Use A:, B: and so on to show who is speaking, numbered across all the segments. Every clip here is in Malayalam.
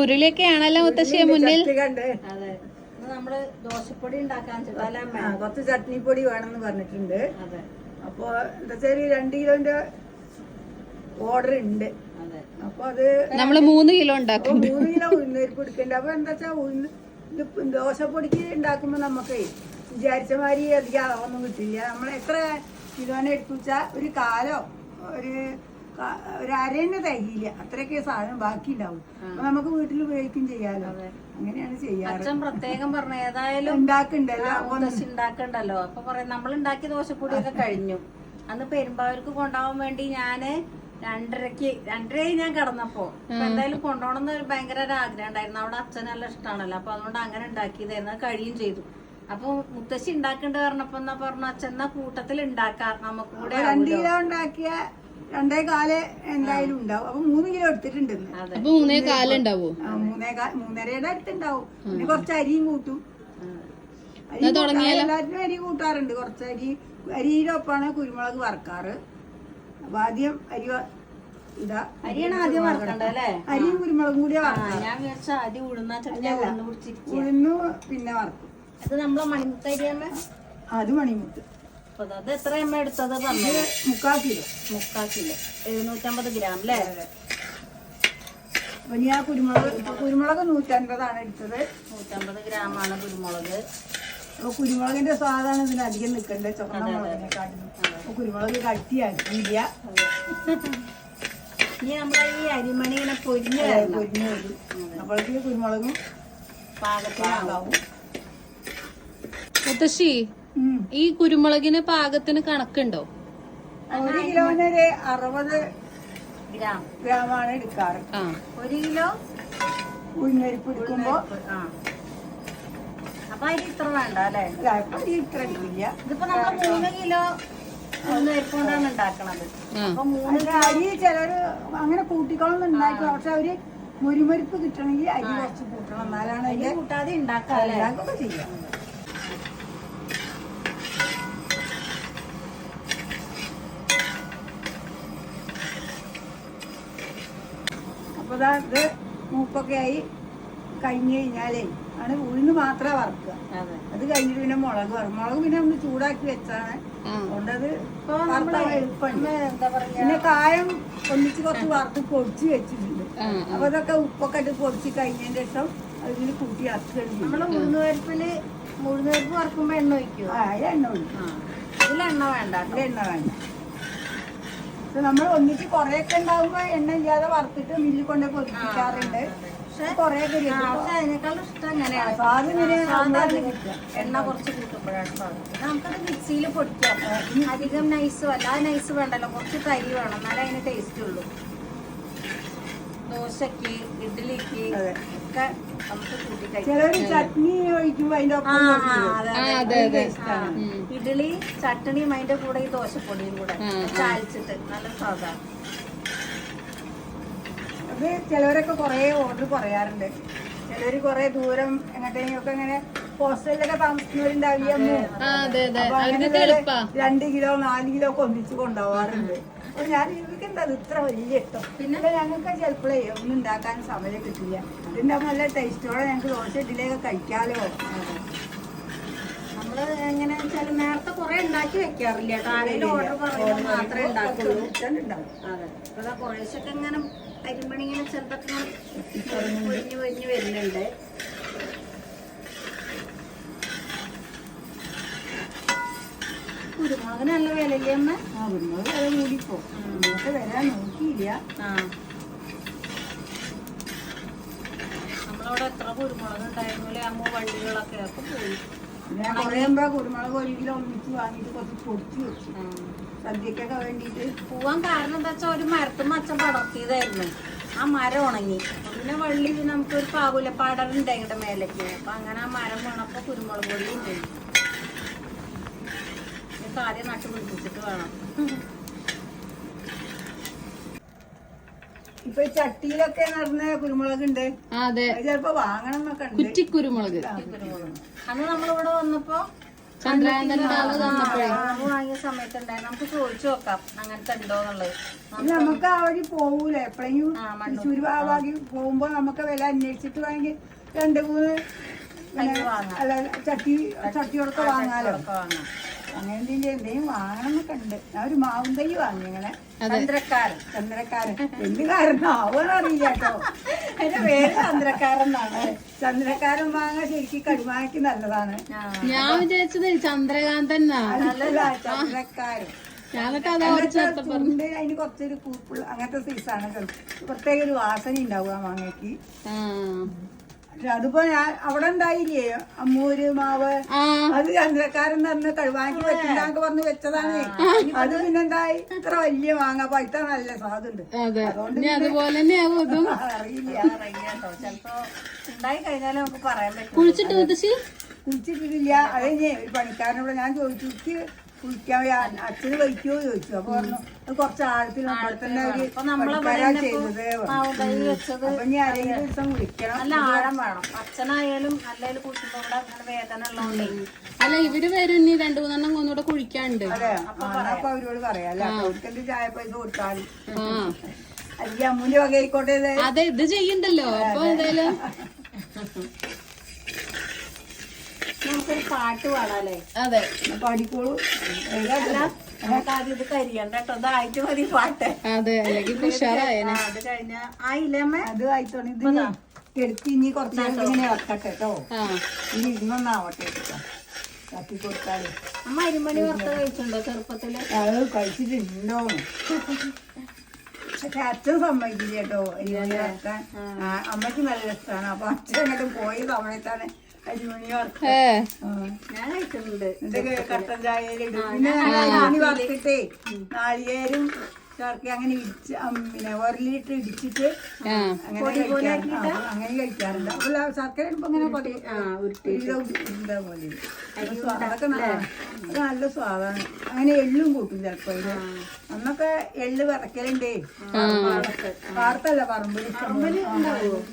A: ഉരുളിയൊക്കെയാണല്ലോ മുത്തശ്ശിയെ മുന്നിൽ.
B: അതെ, നമ്മള് ദോശപ്പൊടി ഉണ്ടാക്കാൻ
C: കുറച്ച് ചട്നിപ്പൊടി വേണമെന്ന് പറഞ്ഞിട്ടുണ്ട്. അപ്പൊ എന്താ വെച്ചാൽ 2 കിലോന്റെ ഓർഡർ ഉണ്ട്. അപ്പൊ അത്
A: നമ്മള് 3 കിലോ ഉണ്ടാക്കും.
C: 3 കിലോ ഉഴുന്നരിപ്പ് എടുക്കണ്ട. അപ്പൊ എന്താ വെച്ചാ ദോശപ്പൊടിക്ക് ഉണ്ടാക്കുമ്പോ നമുക്ക് വിചാരിച്ച മാതിരി അധികം അളവൊന്നും കിട്ടില്ല. നമ്മൾ എത്ര കിലോനെ എടുത്തുവെച്ചാ ഒരു കാലോ ഒരു അരേന്റെ തികയില്ല, അത്രയൊക്കെ സാധനം ബാക്കി ഉണ്ടാവും. അപ്പൊ നമുക്ക് വീട്ടിൽ ഉപയോഗിക്കും ചെയ്യാലോ. അങ്ങനെയാണ് ചെയ്യാറ്.
B: അച്ഛൻ പ്രത്യേകം പറഞ്ഞു ഏതായാലും ഉണ്ടാക്കണ്ടല്ലോ. അപ്പൊ പറയാം നമ്മൾ ഉണ്ടാക്കിയ ദോശപ്പൊടിയൊക്കെ കഴിഞ്ഞു. അന്ന് പെരുമ്പാവൂർക്ക് കൊണ്ടുപോകാൻ വേണ്ടി ഞാന് 2:30 ഞാൻ കിടന്നപ്പോ എന്തായാലും കൊണ്ടുപോകണം എന്ന് ഭയങ്കര ഒരു ആഗ്രഹം ഉണ്ടായിരുന്നു. അവിടെ അച്ഛൻ നല്ല ഇഷ്ടമാണല്ലോ, അപ്പൊ അതുകൊണ്ട് അങ്ങനെ ഉണ്ടാക്കിയതായിരുന്നു. അത് കഴിയും ചെയ്തു. അപ്പൊ മുത്തശ്ശി ഉണ്ടാക്കേണ്ടി പറഞ്ഞപ്പോ എന്നാ പറഞ്ഞു, അച്ഛൻ എന്നാ കൂട്ടത്തിൽ ഉണ്ടാക്കാം, നമുക്ക് കൂടെ
C: 2 കിലോ ഉണ്ടാക്കിയ 2.25 എന്തായാലും ഉണ്ടാവും. അപ്പൊ 3 കിലോ എടുത്തിട്ടുണ്ട്.
A: അപ്പൊ 3.25 ഉണ്ടാവോ?
C: 3.5 അടുത്തുണ്ടാവും. പിന്നെ കുറച്ച് അരിയും കൂട്ടും. എല്ലാത്തിനും അരി കൂട്ടാറുണ്ട്. കുറച്ച് അരിയിലൊപ്പാണ് കുരുമുളക് വറക്കാറ്. അപ്പൊ ആദ്യം
B: അരിയാണ് ആദ്യം വറക്കണ്ടേ അല്ലേ?
C: അരിയും കുരുമുളകും കൂടി
B: ഞാൻ വിചാരിച്ച അരി
C: ഉഴുന്നു പിന്നെ വറക്കും.
B: അത് നമ്മളെ മണിമുത്ത അരിയമ്മ,
C: അത് മണിമുത്ത്.
B: അത് എത്ര എമ്മ എടുത്തത് പറഞ്ഞു?
C: 3/4 കിലോ.
B: 750 ഗ്രാം അല്ലേ?
C: അപ്പൊ ഞാൻ കുരുമുളക് 150 എടുത്തത്.
B: 150 ഗ്രാമാണ് കുരുമുളക്.
C: അപ്പൊ കുരുമുളകിന്റെ സ്വാദാണ് ഇതിന് അധികം നിൽക്കണ്ടേ ചുവന്ന മുളകിനെക്കാട്ടിലും. അപ്പൊ കുരുമുളക് കട്ടിയാക്കിയില്ല.
B: ഇനി നമ്മളെ ഈ അരിമണി ഇങ്ങനെ പൊരിഞ്ഞു
C: വരും. അപ്പോഴേക്ക് കുരുമുളകും പാകത്തിനാവും.
A: മുത്തശ്ശി, ഈ കുരുമുളകിന് പാകത്തിന് കണക്കുണ്ടോ?
C: 1 കിലോന് 60 ഗ്രാമാണ് എടുക്കാറ്.
B: 1 കിലോ
C: ഉഴുന്നരിപ്പ് എടുക്കുമ്പോ.
B: അപ്പൊ അരി ഇത്ര വേണ്ട അല്ലേ?
C: അരി ഇത്ര എടുക്കില്ല.
B: ഇതിപ്പോ നമ്മള് 3 കിലോ ഉഴുന്നരിപ്പോണ്ടാണ് ഉണ്ടാക്കണത്. അപ്പൊ
C: അരി ചിലര് അങ്ങനെ കൂട്ടിക്കോളം ഉണ്ടാക്കും. പക്ഷെ അവര് മുരിമരിപ്പ് കിട്ടണമെങ്കിൽ അരി കുറച്ച് കൂട്ടണം. എന്നാലാണ്
B: അരി കൂട്ടാതെ ഉണ്ടാക്കാം
C: ചെയ്യാം. അപ്പൊ ഇത് മൂപ്പൊക്കെ ആയി കഴിഞ്ഞു കഴിഞ്ഞാലേ ആണ് ഉഴുന്ന് മാത്രമേ വറക്കുക. അത് കഴിഞ്ഞിട്ട് പിന്നെ മുളക് വറക്കും. മുളക് പിന്നെ ഒന്ന് ചൂടാക്കി വെച്ചാണ്. അതുകൊണ്ടത് എളുപ്പമുണ്ട്. പിന്നെ കായം ഒന്നിച്ച് കുറച്ച് വറുത്ത് പൊടിച്ച് വെച്ചിട്ടുണ്ട്. അപ്പൊ അതൊക്കെ ഉപ്പൊക്കെ ഇട്ട് പൊടിച്ച് കഴിഞ്ഞതിന് ശേഷം അതിന് കൂട്ടി ഇറക്കുകയാണ്.
B: നമ്മള് ഉഴുന്നുപരിപ്പ് വറക്കുമ്പോ എണ്ണ ഒഴിക്കും.
C: എണ്ണ ഒഴിക്കും.
B: ഇതിലെണ്ണ വേണ്ട.
C: എണ്ണ വേണ്ട. നമ്മൾ ഒന്നിച്ച് കൊറേയൊക്കെ ഉണ്ടാവുമ്പോ എണ്ണ ഇല്ലാതെ വറുത്തിട്ട് മില്ലിൽ കൊണ്ട് പൊരിപ്പിക്കാറുണ്ട്.
B: അതിനേക്കാളും ഇഷ്ടം എങ്ങനെയാണ് എണ്ണ കുറച്ച് കൂട്ടുമ്പോഴാണ്. നമുക്കത് മിക്സിയിൽ പൊടിക്കാം. അധികം നൈസ് വല്ലാതെ നൈസ് വേണ്ടല്ലോ, കുറച്ച് തരി വേണം, എന്നാലേ അതിന് ടേസ്റ്റ് ഉള്ളൂ. ദോശക്ക് ഇഡ്ഡലിക്ക് ഒക്കെ നമുക്ക് കൂട്ടി കഴിക്കാം.
C: ചട്നി ഒഴിക്കുമ്പോ അതിന്റെ
B: ഇഡ്ഡലി ചട്ടണിയും അതിന്റെ കൂടെ ഈ ദോശപ്പൊടിയും കൂടെ ചാലിച്ചിട്ട് നല്ല സാധാരണ.
C: അത് ചിലവരൊക്കെ കൊറേ ഓർഡർ പറയാറുണ്ട്. ചിലവര് കൊറേ ദൂരം എങ്ങോട്ടെങ്കിലും ഒക്കെ ഇങ്ങനെ ഹോസ്റ്റലിലൊക്കെ താമസിക്കുന്നവരുണ്ടാവില്ല. 2 കിലോ 4 കിലോ ഒക്കെ ഒന്നിച്ച് കൊണ്ടുപോകാറുണ്ട്. അപ്പൊ ഞാൻ ഇവർക്ക് എന്താ ഇത്ര വലിയ ഇഷ്ടം. പിന്നെ ഞങ്ങൾക്ക് ചിലപ്പോഴേ ഒന്നും ഉണ്ടാക്കാൻ സമയം കിട്ടില്ല. ഇതിന്റെ നല്ല ടേസ്റ്റോടെ ഞങ്ങൾക്ക് ദോശ ഇഡ്ഡലിയൊക്കെ കഴിക്കാലോ.
B: നമ്മള് എങ്ങനെ വെച്ചാൽ നേരത്തെ കൊറേ ഉണ്ടാക്കി വെക്കാറില്ല. ആരെങ്കിലും ഓർഡർ പറയുമ്പോൾ മാത്രമേ ഉണ്ടാക്കുള്ളൂ. അതെ, അപ്പൊ കുറേശ്ശൊക്കെ ഇങ്ങനെ അരിമണി ഇങ്ങനെ ചെറുതൊക്കെ പൊരിഞ്ഞ് വരുന്നുണ്ട്. കുരുമുളകിന് നല്ല വിലയില്ലേ അമ്മ?
C: കുരുമുളക് വില കൂടിപ്പോ. വില നോക്കിയില്ല.
B: നമ്മളവിടെ എത്ര കുരുമുളക് ഉണ്ടായിരുന്നില്ലേ അമ്മ? വണ്ടികളൊക്കെ ഒക്കെ പോയി.
C: ഞാൻ കുറയുമ്പോ കുരുമുളക് 1 കിലോ ഒന്നിച്ച് വാങ്ങിയിട്ട് കുറച്ച് പൊടിച്ചു വെച്ചു സദ്യക്കൊക്കെ വേണ്ടിട്ട്.
B: പോവാൻ കാരണം എന്താ വെച്ചാൽ ഒരു മരത്തും അച്ഛൻ പടർത്തിയതായിരുന്നു. ആ മരം ഉണങ്ങി. പിന്നെ വള്ളി നമുക്കൊരു പാകൂല പടരുണ്ട് അതിന്റെ മേലേക്ക്. അപ്പൊ അങ്ങനെ ആ മരം വീണപ്പോ കുരുമുളക് പൊടിയും പോയി. ആദ്യം നട്ട് പിടിപ്പിച്ചിട്ട് വേണം.
C: ഇപ്പൊ ചട്ടിയിലൊക്കെ നടന്ന കുരുമുളക് ഉണ്ട്. ചിലപ്പോ വാങ്ങണം എന്നൊക്കെ ഉണ്ട്.
A: കുറ്റിക്കുരുമുളക്.
B: അന്ന് നമ്മളിവിടെ വന്നപ്പോ
A: ചന്ദ്രകാന്തന്റെ ആള് തന്നപ്പോഴേ
B: മാവ് വാങ്ങിയ സമയത്തുണ്ടായിരുന്നു. നമുക്ക് ചോദിച്ചു നോക്കാം അങ്ങനത്തെ ഉണ്ടോന്നുള്ളത്.
C: നമുക്ക് ആ വഴി പോവൂലേ എപ്പോഴെങ്കിലും തൃശ്ശൂർ ഭാഗമാക്കി പോകുമ്പോ നമുക്ക് വില അന്വേഷിച്ചിട്ട് വേണമെങ്കിൽ 2-3 അല്ല ചട്ടിയോടൊക്കെ വാങ്ങാലോ. അങ്ങനെ എന്തെങ്കിലും വാങ്ങണം എന്നൊക്കെ ഉണ്ട്. ഞാൻ ഒരു മാവും തൈ വാങ്ങി ഇങ്ങനെ. ചന്ദ്രക്കാരൻ എന്ത് കാരണം ആവുമെന്നറിയില്ല കേട്ടോ.
B: അതിന്റെ പേര് ചന്ദ്രക്കാരെന്നാണ്.
C: ചന്ദ്രക്കാരൻ മാങ്ങ ശരിക്കും കടുമാങ്ങയ്ക്ക് നല്ലതാണ്.
A: ഞാൻ വിചാരിച്ചത് ചന്ദ്രകാന്തൻ
C: അല്ലല്ല ചന്ദ്രക്കാരൻ. ചുണ്ട് അതിന് കുറച്ചൊരു കൂപ്പുള്ള അങ്ങനത്തെ സൈസാണ്. പ്രത്യേക ഒരു വാസന ഉണ്ടാവും ആ മാങ്ങയ്ക്ക്. പക്ഷെ അതിപ്പോ ഞാൻ അവിടെ ഉണ്ടായില്ലേ അമ്മൂര് മാവ്, അത് ചന്ദ്രക്കാരൻ പറഞ്ഞ കഴുവാക്കി വെച്ചിണ്ടാക്കെ പറഞ്ഞ് വെച്ചതാണ്. അത് പിന്നെന്തായി ഇത്ര വലിയ മാങ്ങ പഴുത്ത നല്ല സ്വാദുണ്ട്. അതുകൊണ്ട്
A: അതുപോലെ തന്നെ
C: അറിയില്ല
B: ചിലപ്പോ ഉണ്ടായി കഴിഞ്ഞാലും നമുക്ക് പറയാൻ പറ്റും.
C: കുഴിച്ചിട്ടിട്ടില്ല. അത് കഴിഞ്ഞ് ഒരു പണിക്കാരനോട് ഞാൻ ചോദിച്ചു കുളിക്കാൻ അച്ഛന് വയ്ക്കുമോ ചോദിച്ചു. അപ്പൊ പറഞ്ഞു അത് കുറച്ച് ആഴത്തിൽ നമ്മളെ തന്നെ ഒരു പണിക്കാരാ ചെയ്തത്. അപ്പൊ ഇനി ആരെങ്കിലും ദിവസം വിളിക്കണം.
B: നല്ല ആഴം വേണം. അച്ഛനായാലും അല്ലെങ്കിൽ കുളിക്കുമ്പോ ഇവിടെ അങ്ങനെ വേദന ഉള്ളതുകൊണ്ടേ.
A: അല്ല ഇവര് വരും ഇനി 2-3 ഒന്നുകൂടെ കുഴിക്കാണ്ട്.
C: അതെ അപ്പൊ അവരോട് പറയാല്ലേ അവർക്ക് ചായ പൈസ കൊടുത്താൽ അല്ല അമ്മൂന്റെ വക ആയിക്കോട്ടെ.
A: അതെ ഇത് ചെയ്യണ്ടല്ലോ. അപ്പൊ എന്തായാലും
B: നമുക്കൊരു പാട്ട് പാടാല്ലേ?
A: അതെ
C: പാടിക്കോളൂ.
B: നമുക്ക് ആദ്യം ഇത് കരിയണ്ട കേട്ടോ. ഇതായിട്ട് മതി പാട്ട്.
A: അതെ അല്ലെങ്കിൽ ഉഷാറായേനെ.
B: അത് കഴിഞ്ഞ ആയില്ലമ്മേ.
C: അത് ആയിത്തോണി ഇത് എടുത്ത് ഇനി കുറച്ച് ഇങ്ങനെ വെക്കട്ടെ കേട്ടോ. ഇനി ഇരുന്നൊന്നാവട്ടെ തട്ടി കൊടുത്താല്.
B: അമ്മ അരിമണി വറുത്ത കഴിച്ചിട്ടുണ്ടോ ചെറുപ്പത്തില്?
C: അത് കഴിച്ചിട്ടുണ്ടോ? പക്ഷെ അച്ഛൻ സമ്മതിക്കില്ല കേട്ടോ അരിമണി വറുക്കാൻ. അമ്മയ്ക്ക് നല്ല ഇഷ്ടമാണ്. അപ്പൊ അച്ഛൻ അങ്ങോട്ട് പോയ സമയത്താണ് അരിമണി വറുത്തത്.
B: ഞാൻ കഴിച്ചിട്ടുണ്ട്.
C: കട്ടൻ ചായയിലിടും. പിന്നെ അരിമണി വറുത്തിട്ടേ നാളികേരും ശർക്കര അങ്ങനെ ഇടിച്ച് പിന്നെ ഉരലിട്ട് ഇടിച്ചിട്ട് അങ്ങനെ കഴിക്കാറുണ്ട്. അപ്പോൾ ശർക്കര ഇടുമ്പോ അങ്ങനെ പോലെ അതൊക്കെ നല്ല സ്വാദാണ്. അങ്ങനെ എള്ളും കൂട്ടും ചിലപ്പോ. അന്നൊക്കെ എള്ള് വിറക്കലുണ്ടേ. പാടത്തല്ല പറമ്പിൽ ഉണ്ടാവും.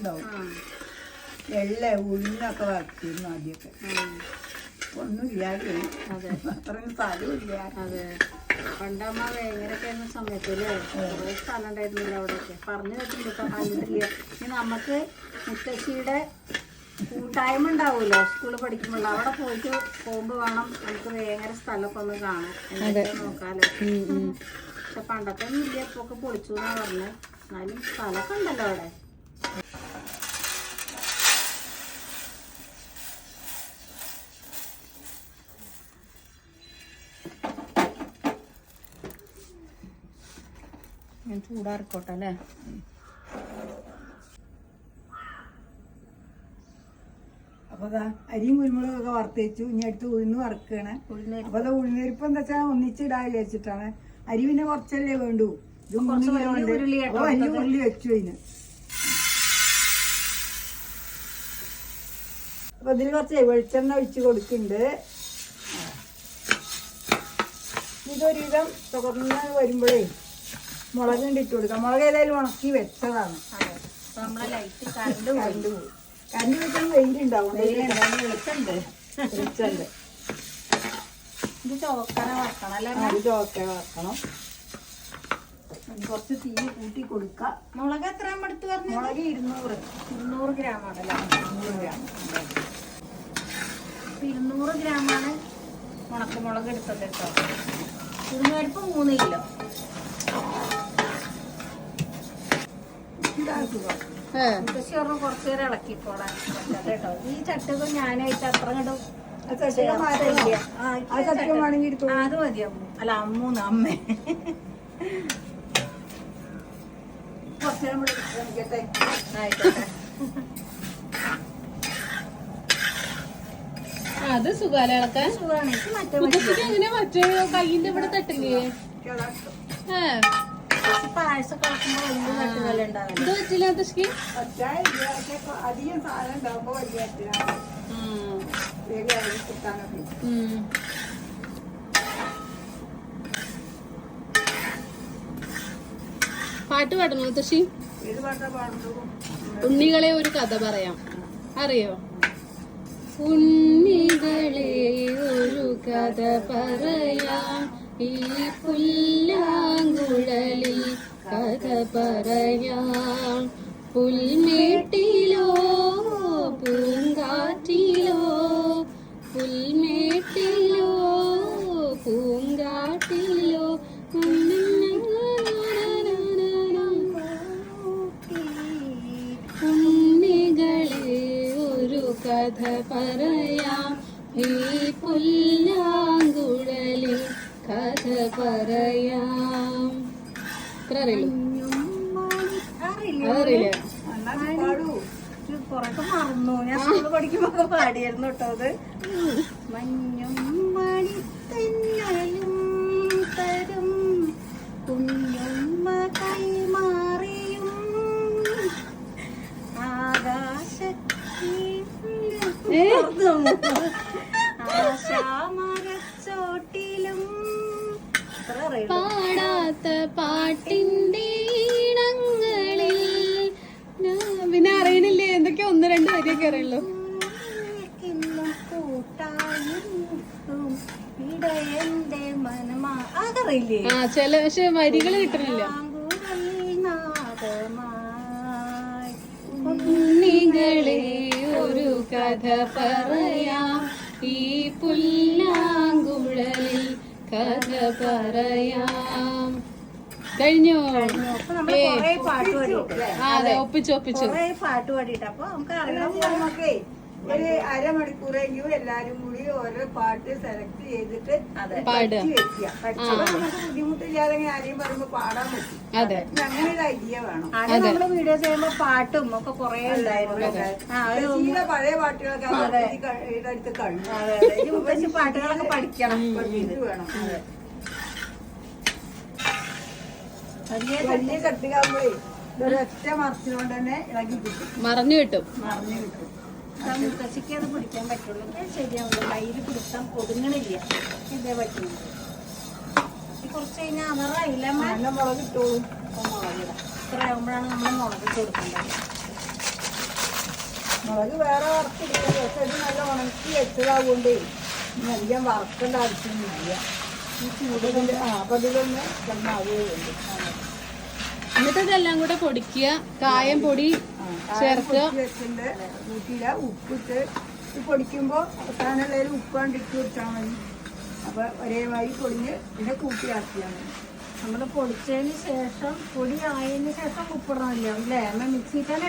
C: എള്ള ഉഴുന്നൊക്കെ വറക്കിയിരുന്നു ആദ്യമൊക്കെ. ഒന്നുമില്ലാതെ അത്രയും സ്ഥലമില്ല.
B: അതെ പണ്ടമ്മ വേങ്ങരൊക്കെ ആയിരുന്ന സമയത്തല്ലേ കുറേ സ്ഥലം ഉണ്ടായിരുന്നില്ല അവിടെയൊക്കെ. പറഞ്ഞു വെച്ചിട്ടുണ്ട് കണ്ടിട്ടില്ല. ഇനി നമുക്ക് മുത്തശ്ശിയുടെ കൂട്ടായ്മ ഉണ്ടാവുമല്ലോ സ്കൂളിൽ പഠിക്കുമ്പോൾ. അവിടെ പോയിട്ട് പോകുമ്പോ വേണം നമുക്ക് വേങ്ങര സ്ഥലമൊക്കെ ഒന്ന് കാണാൻ. എന്തൊക്കെ നോക്കാലോ. പക്ഷെ പണ്ടത്തെ ഒന്നും ഇല്ല. ഇപ്പൊ ഒക്കെ പൊളിച്ചു എന്നാ പറഞ്ഞത്. എന്നാലും സ്ഥലമൊക്കെ ഉണ്ടല്ലോ അവിടെ. ഞാൻ ചൂടാറിക്കോട്ടെ അല്ലേ?
C: അപ്പൊ അരിയും കുരുമുളകൊക്കെ വറുത്തേച്ചു. ഇനി അടുത്ത് ഉഴുന്ന് വറുക്കുകയാണ്. അപ്പൊ അത് ഉഴുന്നരിപ്പം എന്താ വെച്ചാൽ ഒന്നിച്ചിടാൻ വെച്ചിട്ടാണ്. അരി പിന്നെ കുറച്ചല്ലേ വേണ്ടൂ. ഇത് 3 കിലോ ഉണ്ട്. വലിയ ഉരുളി വെച്ചു അതിന്. അപ്പൊ ഇതിൽ കുറച്ച് വെളിച്ചെണ്ണ ഒഴിച്ച് കൊടുക്കുന്നുണ്ട്. ഇതൊരുവിധം തുറന്ന് വരുമ്പോഴേ മുളക് ഇട്ട് കൊടുക്കാം. മുളക് ഏതായാലും ഉണക്കി വെച്ചതാണ്. കറണ്ട് വെച്ചാൽ വെയിലുണ്ടാവും. വെളിച്ചുണ്ട്.
B: ഇത് ചോക്കന വറക്കണം അല്ലേ?
C: അത് ചോക്കന വറക്കണം. കുറച്ച് തീ കൂട്ടി കൊടുക്കാം.
B: മുളക് എത്ര എടുത്ത് പറഞ്ഞു?
C: മുളക് 200
B: ഗ്രാമാണല്ലേ?
C: 200 ഗ്രാം.
B: 200 ഗ്രാമാണ് ഉണക്കമുളക് എടുത്തത് കേട്ടോ. ഉഴുന്നുപരിപ്പ് 3 കിലോ. മുത്തശ്ശി പറഞ്ഞ കുറച്ചു നേരം ഇളക്കിക്കോളാൻ കേട്ടോ. ഈ ചട്ടുകൾ ഞാനായിട്ട് അത്ര കണ്ടു. അത് മതി അമ്മ. അല്ല അമ്മൂന്ന് അമ്മേ. ആയിക്കോട്ടെ.
A: അത് സുഖാലേ ഇളക്കാൻ?
B: സുഖമാണ്. മറ്റേ
A: എങ്ങനെ മറ്റേ കയ്യിന്റെ ഇവിടെ തട്ടില്ലേ?
B: പായസം കളക്കുമ്പോ വലിയ തട്ടുകൾ ഉണ്ടാവില്ല.
A: ഇത് പറ്റില്ല മുത്തശ്ശിക്ക്?
C: അധികം സാധനം ഉണ്ടാവുമ്പോ വലിയ
A: പാട്ട് പാടണോ മുത്തശ്ശി?
C: ഏത് പാട്ടാ പാടുന്നു?
A: ഉണ്ണികളെ ഒരു കഥ പറയാം. അറിയോ? ഉണ്ണി കുഞ്ഞികളെ ഒരു കഥ പറയാം ഈ പുല്ലാങ്കുഴലിൽ കഥ പറയാം പുൽമേട്ടിലോ പൂങ്കാറ്റിലോ പുൽമേട്ടിലോ പൂങ്കാറ്റിലോ കുഞ്ഞികളെ ഒരു കഥ പറയാം ഈ പുല്ലാങ്കുഴലിൽ കഥ പറയാം. ഇത്ര അറിയില്ല അതറിയില്ല.
C: പാടൂ.
B: കൊറൊക്കെ മറന്നു. ഞാൻ സ്കൂളിൽ പഠിക്കുമ്പോ പാടിയായിരുന്നു കേട്ടോ അത്. മഞ്ഞും മണിത്തന്നലും തരും കുഞ്ഞുമ്മ കൈമാറിയും ആശാമരച്ചോട്ടിലും
A: പാടാത്ത പാട്ടിന്റെ ഈണങ്ങളിൽ പിന്നെ അറിയണില്ലേ എന്തൊക്കെയോ 1-2 വരെയൊക്കെ അറിയുള്ളൂ.
B: അതറിയില്ലേ?
A: ആ ചില പക്ഷെ വരികൾ കിട്ടണില്ല. കുഞ്ഞികളെ ഒരു കഥ പറയാം ഈ പുല്ലാങ്കുഴലിൽ കഥ പറയാം. കഴിഞ്ഞോ? അതെ ഒപ്പിച്ചു.
B: പാട്ട് പാടിയിട്ട് അപ്പൊ നമുക്ക് അറിയാം.
C: നമുക്ക് ഒരു അരമണിക്കൂറെങ്കിലും എല്ലാരും കൂടി ഓരോ പാട്ട് സെലക്ട് ചെയ്തിട്ട് പഠിച്ചു വെക്കുക. പഠിച്ചപ്പോ നമുക്ക് ബുദ്ധിമുട്ടില്ലാതെ ആരെയും പറയുമ്പോ പാടാൻ പറ്റും. അങ്ങനെ ഒരു ഐഡിയ വേണം.
B: ആദ്യം നമ്മള് വീഡിയോ ചെയ്യുമ്പോ പാട്ടും ഒക്കെ കുറെ ഉണ്ടായിരുന്നു.
C: പഴയ പാട്ടുകളൊക്കെ എടുത്ത് കഴിഞ്ഞു.
B: പാട്ടുകളൊക്കെ പഠിക്കണം
C: വേണം. വലിയ കട്ടികാകുമ്പോഴേ ഇതൊരൊറ്റ മറിച്ചുകൊണ്ട് തന്നെ ഇളകി കിട്ടും.
A: മറിഞ്ഞു കിട്ടും.
B: മുത്തശ്ശിക്ക് അത് പിടിക്കാൻ പറ്റുള്ളൂ. ശരിയാവില്ല, കയ്യിൽ പിടിക്കാൻ ഒതുങ്ങണില്ല. ഇതേ പറ്റുന്നു. കുറച്ച് കഴിഞ്ഞാൽ അവറായില്ല.
C: നല്ല മുളക് ഇട്ടോളൂ.
B: മുളകിടാം. ഇത്ര ആകുമ്പോഴാണ് നമ്മൾ മുളക് കൊടുക്കേണ്ടത്.
C: മുളക് വേറെ വറുത്തിടുന്നത് പക്ഷെ ഇത് നല്ല ഉണക്കി വെച്ചതാകൊണ്ടേ അധികം വറുക്കേണ്ട ആവശ്യമൊന്നുമില്ല. ഈ ചൂടിന്റെ അപ്പൊ ഇതിലൊന്ന് കിടന്നാവുകയുണ്ട്.
A: എന്നിട്ട് ഇതെല്ലാം കൂടെ പൊടിക്കുക. കായം പൊടി ചേർക്കുക.
C: വെച്ചിട്ട് കൂട്ടിയില്ല. ഉപ്പിട്ട് പൊടിക്കുമ്പോ അവസാനമുള്ളതിൽ ഉപ്പ് കണ്ടിട്ട് കൊടുത്താൽ മതി. അപ്പൊ ഒരേമാതിരി പൊടിഞ്ഞ് പിന്നെ കൂട്ടിയാക്കിയാൽ മതി.
B: നമ്മൾ പൊടിച്ചതിന് ശേഷം പൊടി ആയതിന് ശേഷം ഉപ്പിടണമല്ലോ അല്ലേ? മിക്സിയിൽ തന്നെ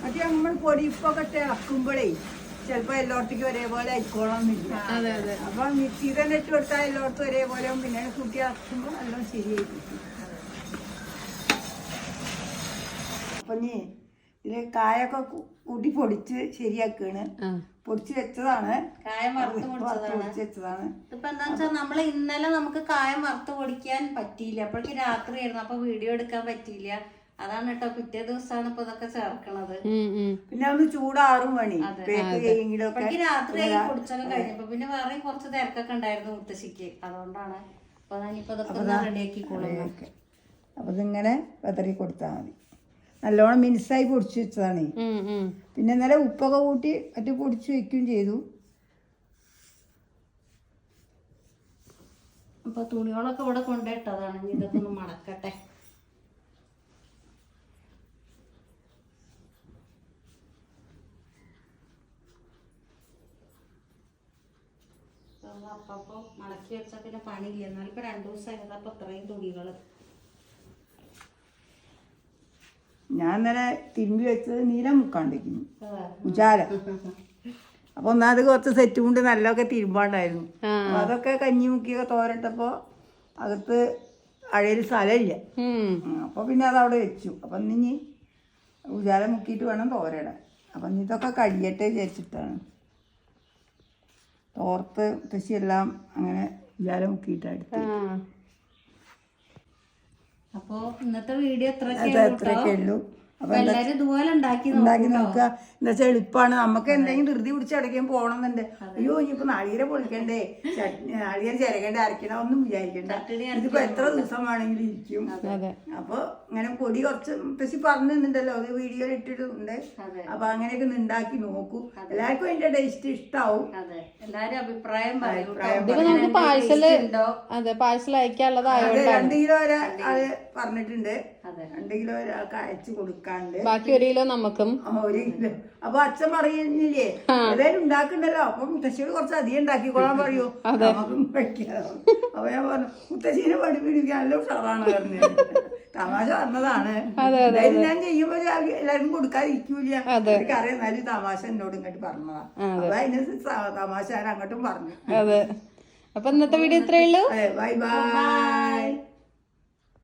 C: മറ്റേ നമ്മൾ പൊടി ഉപ്പൊക്കെ ഇളക്കുമ്പോഴേ ചിലപ്പോ എല്ലായിടത്തേക്കും ഒരേപോലെ ആയിക്കോളന്നില്ല. അപ്പൊ മിക്സി തന്നെ ഇട്ട് കൊടുത്താൽ എല്ലായിടത്തും ഒരേപോലെ പിന്നെ കൂട്ടി ഇളക്കുമ്പോ എല്ലാം ശരിയായിരിക്കും. അപ്പൊ നീ ഇതില് കായൊക്കെ കൂട്ടി പൊടിച്ച് ശരിയാക്കാണ്. പൊടിച്ച് വെച്ചതാണ്.
B: കായം വറുത്ത്
C: വെച്ചതാണ്.
B: ഇപ്പൊ എന്താ വെച്ചാൽ നമ്മള് ഇന്നലെ നമുക്ക് കായം വറുത്ത് പൊടിക്കാൻ പറ്റിയില്ല. അപ്പോഴേക്ക് രാത്രിയായിരുന്നു. അപ്പൊ വീഡിയോ എടുക്കാൻ പറ്റിയില്ല. അതാണ് കേട്ടോ. പിറ്റേ ദിവസമാണ് ഇപ്പൊ ഇതൊക്കെ ചേർക്കണത്.
C: പിന്നെ ഒന്ന് ചൂടാറും മണി
B: രാത്രി പൊടിച്ചൊക്കെ കഴിഞ്ഞപ്പോ പിന്നെ വേറെ കുറച്ച് തിരക്കൊക്കെ ഉണ്ടായിരുന്നു മുത്തശ്ശിക്ക്. അതുകൊണ്ടാണ് അപ്പൊ ഞാനിപ്പോ ഇതൊക്കെ റെഡിയാക്കിക്കോളും.
C: അപ്പൊ ഇതിങ്ങനെ വെതറി കൊടുത്താൽ മതി. നല്ലോണം മിനുസായി പൊടിച്ചു വെച്ചതാണ്. പിന്നെ ഇന്നലെ ഉപ്പൊക്കെ കൂട്ടി മറ്റു പൊടിച്ചു വെക്കുകയും ചെയ്തു.
B: അപ്പൊ തുണികളൊക്കെ ഇവിടെ കൊണ്ടിട്ടതാണ്. ഇതൊക്കെ ഒന്ന് മടക്കട്ടെ. അപ്പൊ മടക്കി വെച്ചാൽ പിന്നെ പണിയില്ല. എന്നാലും ഇപ്പൊ 2 ദിവസമായത്. അപ്പൊ ഇത്രയും തുണികള്
C: ഞാൻ ഇന്നലെ തിരുമ്പി വെച്ചത് നീല മുക്കാണ്ടിരിക്കുന്നു. ഉജാല. അപ്പൊ ഒന്നാമത് കുറച്ച് സെറ്റ് കൊണ്ട് നല്ലതൊക്കെ തിരുമ്പാണ്ടായിരുന്നു. അപ്പൊ അതൊക്കെ കഞ്ഞി മുക്കിയൊക്കെ തോരട്ടപ്പോ അകത്ത് അഴയിൽ സ്ഥലമില്ല. അപ്പൊ പിന്നെ അതവിടെ വെച്ചു. അപ്പൊ ഇനി ഉജാല മുക്കിയിട്ട് വേണം തോരയിടാൻ. അപ്പൊ ഇതൊക്കെ കഴിയട്ടെ വിചാരിച്ചിട്ടാണ് തോർത്ത് കൃഷിയെല്ലാം അങ്ങനെ ഉജാല മുക്കിയിട്ടാണ് എടുത്തത്.
B: അപ്പൊ ഇന്നത്തെ വീഡിയോ
C: എത്രയൊക്കെ ഉള്ളൂ. അപ്പൊ
B: എല്ലാരും ഇതുപോലെ ഉണ്ടാക്കി
C: നോക്കുക. എന്താ വെച്ചാൽ എളുപ്പമാണ്. നമുക്ക് എന്തെങ്കിലും ധൃതി പിടിച്ച് അടയ്ക്കാൻ പോകണമെന്നുണ്ട്. അയ്യോ ഇനിയിപ്പോ നാളികേരം പൊളിക്കണ്ടേ, നാളികേരം ചിരകണ്ടേ, അരക്കണ ഒന്നും വിചാരിക്കണ്ട. ഇതിപ്പോ എത്ര ദിവസം വേണമെങ്കിലും ഇരിക്കും. അപ്പൊ ഇങ്ങനെ പൊടി കുറച്ച് പക്ഷെ പറഞ്ഞിട്ടുണ്ടല്ലോ അത് വീഡിയോ ഇട്ടിട്ടുണ്ട്.
B: അതെ.
C: അപ്പൊ അങ്ങനെയൊക്കെ ഒന്ന് ഉണ്ടാക്കി നോക്കൂ. എല്ലാവർക്കും അതിന്റെ ടേസ്റ്റ് ഇഷ്ടാവും.
B: അതെ, എല്ലാരും അഭിപ്രായം പറയും.
A: ഇതിപ്പോ നമുക്ക് പാഴ്സല് അതെ പാഴ്സൽ അയക്കാനുള്ളതായോണ്ട്
C: 2 കിലോ വരെ അത് പറഞ്ഞിട്ടുണ്ട്.
B: അതെ.
C: 2 കിലോ ഒരാൾക്ക് അയച്ചു കൊടുക്കാണ്ട്
A: ബാക്കി 1 കിലോ നമുക്കും.
C: 1 കിലോ. അപ്പൊ അച്ഛൻ പറയുന്നില്ലേ ഏതായാലും ഉണ്ടാക്കണ്ടല്ലോ, അപ്പൊ മുത്തശ്ശിയോട് കുറച്ച് അധികം ഉണ്ടാക്കിക്കോളാൻ പറയൂ, നമുക്കും കഴിക്കാലോ. അപ്പൊ ഞാൻ പറഞ്ഞു മുത്തശ്ശീനെ പഠിപ്പിക്കാൻ നല്ല ഉഷാറാണ് പറഞ്ഞു. തമാശ പറഞ്ഞതാണ്. എന്തായാലും ഞാൻ ചെയ്യുമ്പോ എല്ലാവർക്കും കൊടുക്കാതിരിക്കൂല, എനിക്കറിയാം. എന്നാലും തമാശ എന്നോട് ഇങ്ങോട്ട് പറഞ്ഞതാ. അപ്പൊ അതിനനുസരിച്ച് തമാശ ഞാൻ അങ്ങോട്ടും പറഞ്ഞു.
A: അതെ. അപ്പൊ ഇന്നത്തെ വീഡിയോ ഇത്രയേ ഉള്ളൂ.
C: Bye bye.